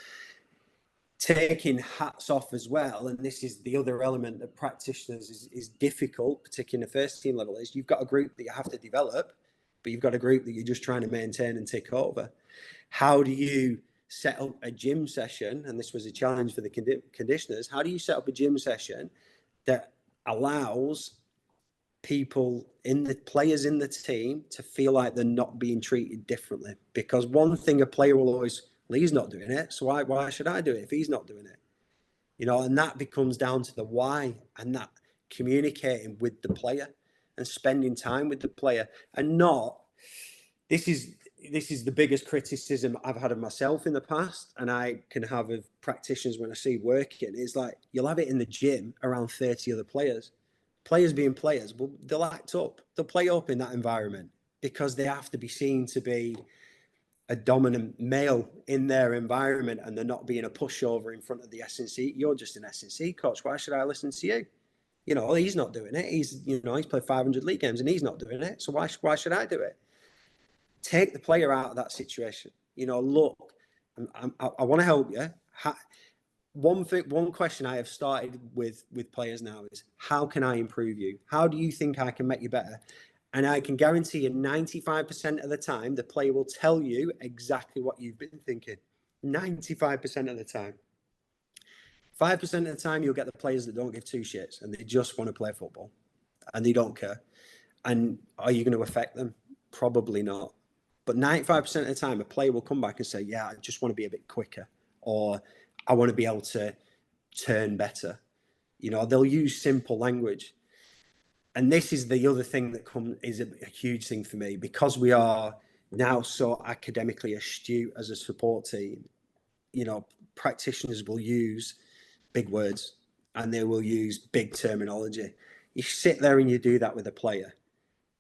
taking hats off as well, and this is the other element that practitioners is difficult, particularly in the first team level, is you've got a group that you have to develop, but you've got a group that you're just trying to maintain and take over. How do you set up a gym session? And this was a challenge for the conditioners. How do you set up a gym session that allows people players in the team to feel like they're not being treated differently? Because one thing a player will always, well, he's not doing it, so why should I do it if he's not doing it? You know, and that becomes down to the why, and that communicating with the player and spending time with the player. And not, this is the biggest criticism I've had of myself in the past, and I can have of practitioners when I see working, is like, you'll have it in the gym around 30 other players. Players being players, well, they'll act up. They'll play up in that environment because they have to be seen to be a dominant male in their environment, and they're not being a pushover in front of the S&C. You're just an S&C coach. Why should I listen to you? You know, he's not doing it. He's played 500 league games and he's not doing it. So why should I do it? Take the player out of that situation. You know, look, I want to help you. One question I have started with players now is, how can I improve you? How do you think I can make you better? And I can guarantee you 95% of the time, the player will tell you exactly what you've been thinking. 95% of the time. 5% of the time, you'll get the players that don't give two shits and they just want to play football and they don't care. And are you going to affect them? Probably not. But 95% of the time, a player will come back and say, yeah, I just want to be a bit quicker, or I want to be able to turn better. You know, they'll use simple language. And this is the other thing that is a huge thing for me, because we are now so academically astute as a support team. You know, practitioners will use big words and they will use big terminology. You sit there and you do that with a player,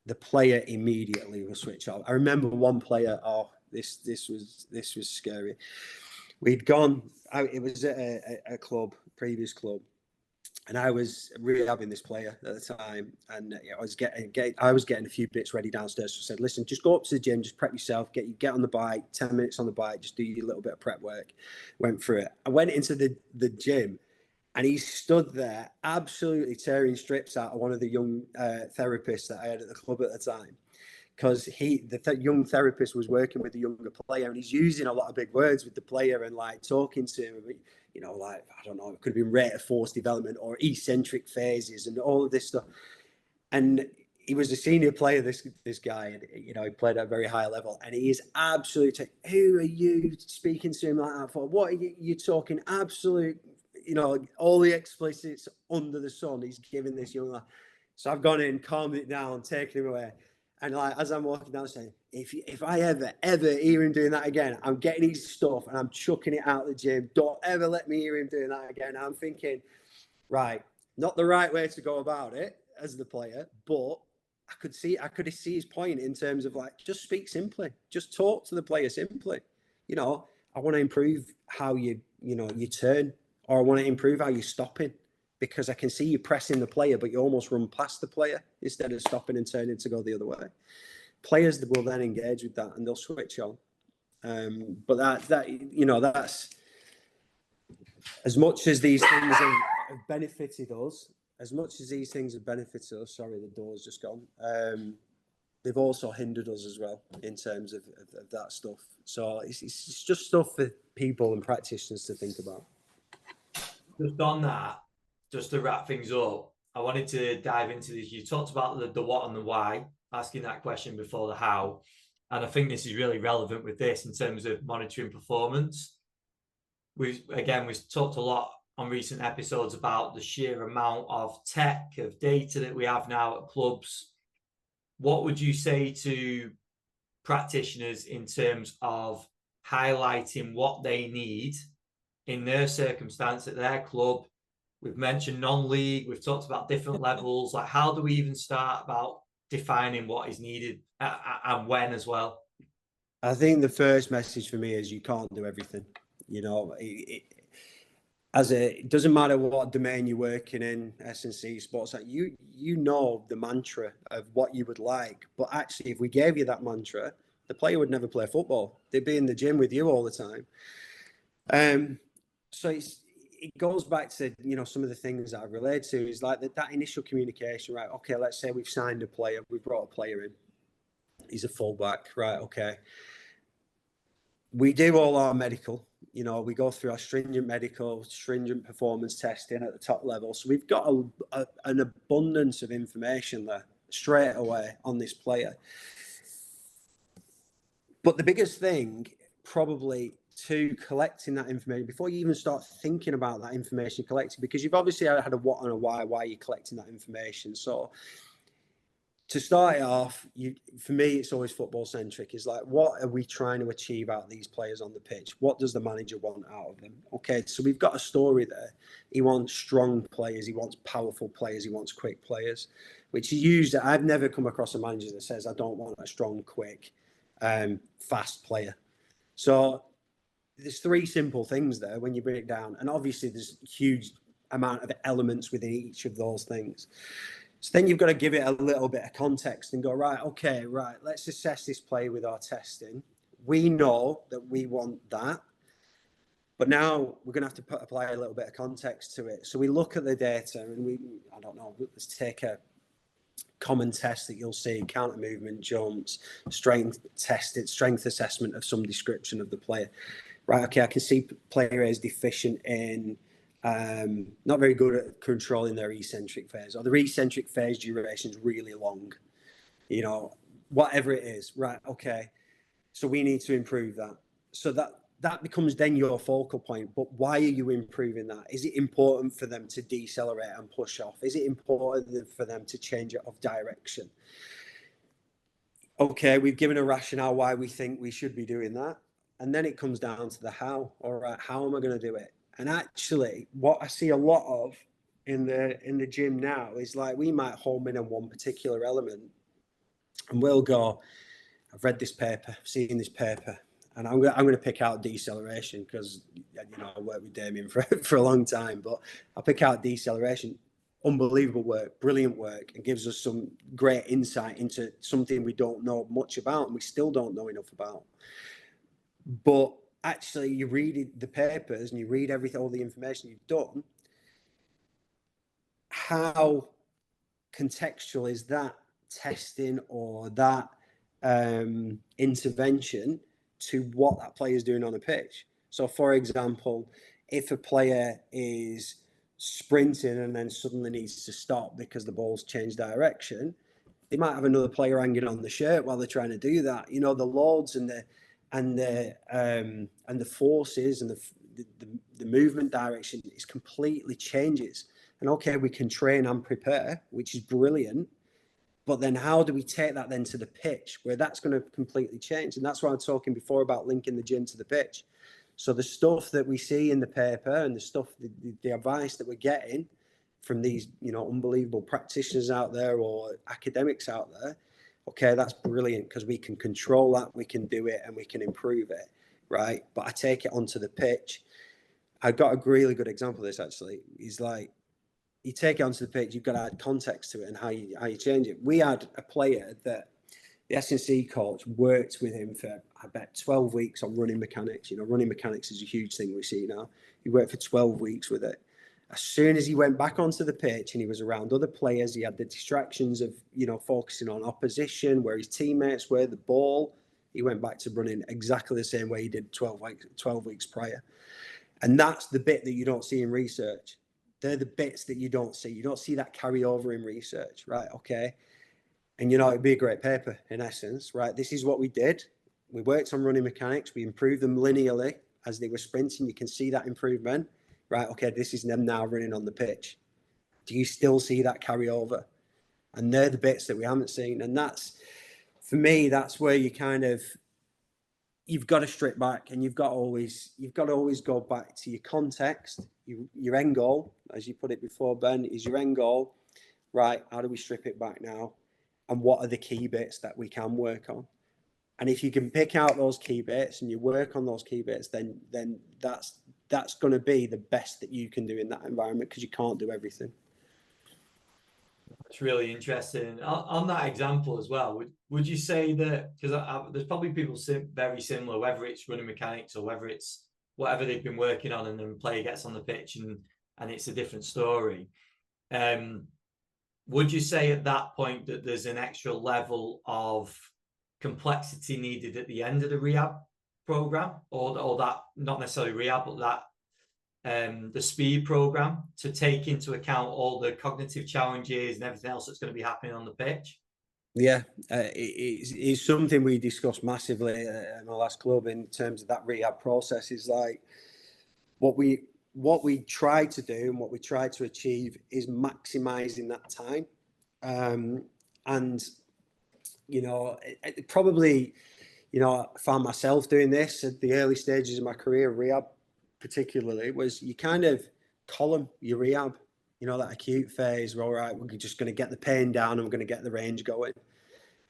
the player immediately will switch off. I remember one player. Oh, this was scary. We'd gone. It was at a club, previous club, and I was rehabbing this player at the time, and I was getting a few bits ready downstairs. So I said, "Listen, just go up to the gym, just prep yourself, get on the bike, 10 minutes on the bike, just do your little bit of prep work." Went through it. I went into the gym. And he stood there absolutely tearing strips out of one of the young therapists that I had at the club at the time. Because the young therapist was working with the younger player, and he's using a lot of big words with the player and like talking to him, you know, like, I don't know, it could have been rate of force development or eccentric phases and all of this stuff. And he was a senior player, this guy, and you know, he played at a very high level, and he is absolutely, who are you speaking to him like that for? What are you talking absolute, you know, all the explicits under the sun he's giving this young lad. So I've gone in, calmed it down, taken him away. And like, as I'm walking down, saying, if I ever hear him doing that again, I'm getting his stuff and I'm chucking it out the gym. Don't ever let me hear him doing that again. And I'm thinking, right, not the right way to go about it as the player, but I could see his point in terms of like, just speak simply, just talk to the player simply. You know, I want to improve how you turn, or I want to improve how you're stopping, because I can see you pressing the player, but you almost run past the player instead of stopping and turning to go the other way. Players will then engage with that and they'll switch on. But that's as much as these things have benefited us, sorry, the door's just gone. They've also hindered us as well in terms of that stuff. So it's just stuff for people and practitioners to think about. Just on that, just to wrap things up, I wanted to dive into this. You talked about the what and the why, asking that question before the how. And I think this is really relevant with this in terms of monitoring performance. We've talked a lot on recent episodes about the sheer amount of tech, of data that we have now at clubs. What would you say to practitioners in terms of highlighting what they need in their circumstance at their club? We've mentioned non-league, we've talked about different levels. Like, how do we even start about defining what is needed and when as well? I think the first message for me is you can't do everything. You know, it doesn't matter what domain you're working in, S&C, sports, you know the mantra of what you would like. But actually, if we gave you that mantra, the player would never play football. They'd be in the gym with you all the time. So it goes back to, you know, some of the things that I relate to is like that initial communication, right? Okay, let's say we've signed a player, we've brought a player in. He's a fullback, right? Okay. We do all our medical, you know, we go through our stringent medical, stringent performance testing at the top level. So we've got an abundance of information there straight away on this player. But the biggest thing probably to collecting that information before you even start thinking about that information collecting, because you've obviously had a what and a why you're collecting that information. So to start it off, for me, it's always football centric. Is like, what are we trying to achieve out of these players on the pitch? What does the manager want out of them? Okay, so we've got a story there. He wants strong players. He wants powerful players. He wants quick players, which he used. I've never come across a manager that says, I don't want a strong, quick, fast player. So there's three simple things there when you break it down. And obviously there's a huge amount of elements within each of those things. So then you've got to give it a little bit of context and go, right, let's assess this player with our testing. We know that we want that, but now we're going to have to apply a little bit of context to it. So we look at the data and let's take a common test that you'll see, counter movement, jumps, strength assessment of some description of the player. Right, okay, I can see player A is deficient in not very good at controlling their eccentric phase, or their eccentric phase duration is really long. you know, whatever it is, right? Okay, so we need to improve that. So that becomes then your focal point. But why are you improving that? Is it important for them to decelerate and push off? Is it important for them to change it of direction? Okay, we've given a rationale why we think we should be doing that. And then it comes down to the how. All right, how am I going to do it? And actually, what I see a lot of in the gym now is like we might home in on one particular element and we'll go, I've read this paper, I've seen this paper, and I'm going to pick out deceleration because, you know, I worked with Damien for a long time, but I'll pick out deceleration. Unbelievable work, brilliant work, and gives us some great insight into something we don't know much about and we still don't know enough about. But actually, you read the papers and you read everything, all the information you've done. How contextual is that testing or that intervention to what that player is doing on a pitch? So, for example, if a player is sprinting and then suddenly needs to stop because the ball's changed direction, they might have another player hanging on the shirt while they're trying to do that. You know, the loads and the forces and the movement direction is completely changes. And okay, we can train and prepare, which is brilliant. But then how do we take that then to the pitch where that's going to completely change? And that's why I'm talking before about linking the gym to the pitch. So the stuff that we see in the paper and the stuff, the advice that we're getting from these, you know, unbelievable practitioners out there or academics out there, okay, that's brilliant because we can control that, we can do it, and we can improve it, right? But I take it onto the pitch. I got a really good example of this actually. He's like, you take it onto the pitch, you've got to add context to it and how you change it. We had a player that the S&C coach worked with him for, I bet, 12 weeks on running mechanics. You know, running mechanics is a huge thing we see now. He worked for 12 weeks with it. As soon as he went back onto the pitch and he was around other players, he had the distractions of, you know, focusing on opposition, where his teammates were, the ball. He went back to running exactly the same way he did 12 weeks prior. And that's the bit that you don't see in research. They're the bits that you don't see. You don't see that carry over in research, right? Okay. And, you know, it'd be a great paper in essence, right? This is what we did. We worked on running mechanics. We improved them linearly as they were sprinting. You can see that improvement, right? Okay, this is them now running on the pitch. Do you still see that carry over? And they're the bits that we haven't seen. And that's, for me, that's where you kind of, you've got to strip back and you've got to always go back to your context, your end goal, as you put it before, Ben, is your end goal, right? How do we strip it back now? And what are the key bits that we can work on? And if you can pick out those key bits and you work on those key bits, then that's going to be the best that you can do in that environment because you can't do everything. It's really interesting. On that example as well, would you say that, because there's probably people very similar, whether it's running mechanics or whether it's whatever they've been working on, and then the player gets on the pitch and it's a different story. Would you say at that point that there's an extra level of complexity needed at the end of the rehab program, or that, not necessarily rehab, but that the speed program, to take into account all the cognitive challenges and everything else that's going to be happening on the pitch? Yeah, it's something we discussed massively in the last club in terms of that rehab process. Is like what we try to do and what we try to achieve is maximizing that time. And, you know, it probably, you know, I found myself doing this at the early stages of my career, rehab particularly, was you kind of column your rehab, you know, that acute phase where, all right, we're just going to get the pain down and we're going to get the range going.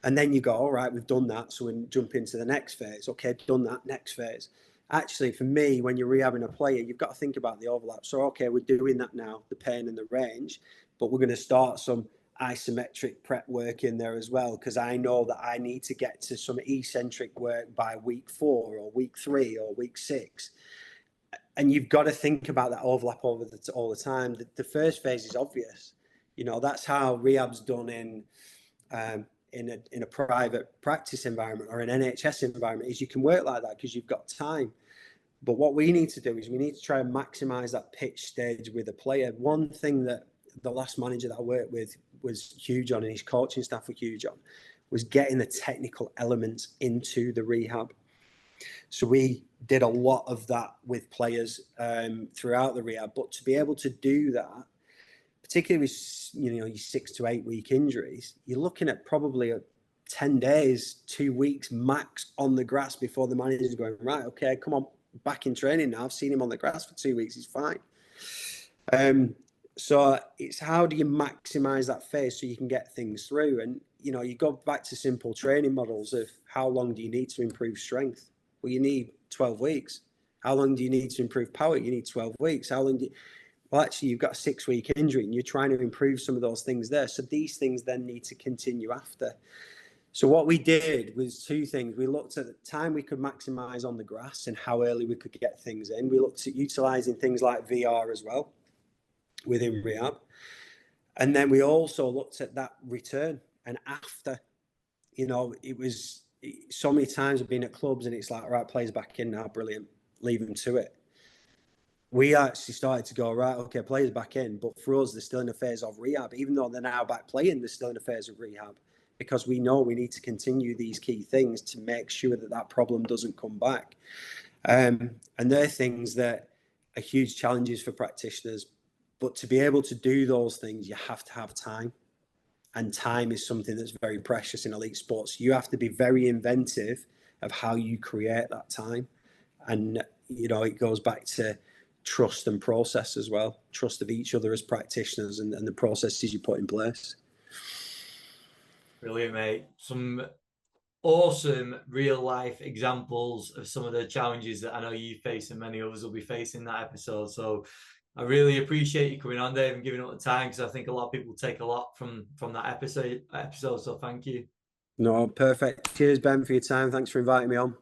And then you go, all right, we've done that, so we jump into the next phase. Okay, done that, next phase. Actually, for me, when you're rehabbing a player, you've got to think about the overlap. So, okay, we're doing that now, the pain and the range, but we're going to start some isometric prep work in there as well, because I know that I need to get to some eccentric work by week 4 or week 3 or week 6. And you've got to think about that overlap all the time. The first phase is obvious. You know, that's how rehab's done in a private practice environment or an NHS environment, is you can work like that because you've got time. But what we need to do is we need to try and maximize that pitch stage with a player. One thing that the last manager that I worked with was huge on, and his coaching staff were huge on, was getting the technical elements into the rehab. So we did a lot of that with players throughout the rehab. But to be able to do that, particularly with your 6 to 8 week injuries, you're looking at probably 10 days, 2 weeks max on the grass before the manager's going, right, okay, come on, back in training now. I've seen him on the grass for 2 weeks. He's fine. So it's how do you maximize that phase so you can get things through? And, you go back to simple training models of how long do you need to improve strength? Well, you need 12 weeks. How long do you need to improve power? You need 12 weeks. How long do you... Well, actually, you've got a 6 week injury and you're trying to improve some of those things there. So these things then need to continue after. So what we did was 2 things. We looked at the time we could maximize on the grass and how early we could get things in. We looked at utilizing things like VR as well within rehab. And then we also looked at that return and after. It was so many times I've been at clubs and it's like, right, players back in now, brilliant, leave them to it. We actually started to go, right, okay, players back in, but for us, they're still in a phase of rehab. Even though they're now back playing, they're still in a phase of rehab because we know we need to continue these key things to make sure that that problem doesn't come back. And they're things that are huge challenges for practitioners. But to be able to do those things, you have to have time. And time is something that's very precious in elite sports. You have to be very inventive of how you create that time. And, it goes back to trust and process as well. Trust of each other as practitioners and the processes you put in place. Brilliant, mate. Some awesome real life examples of some of the challenges that I know you face and many others will be facing that episode. So I really appreciate you coming on, Dave, and giving up the time because I think a lot of people take a lot from that episode. So thank you. No, perfect. Cheers, Ben, for your time. Thanks for inviting me on.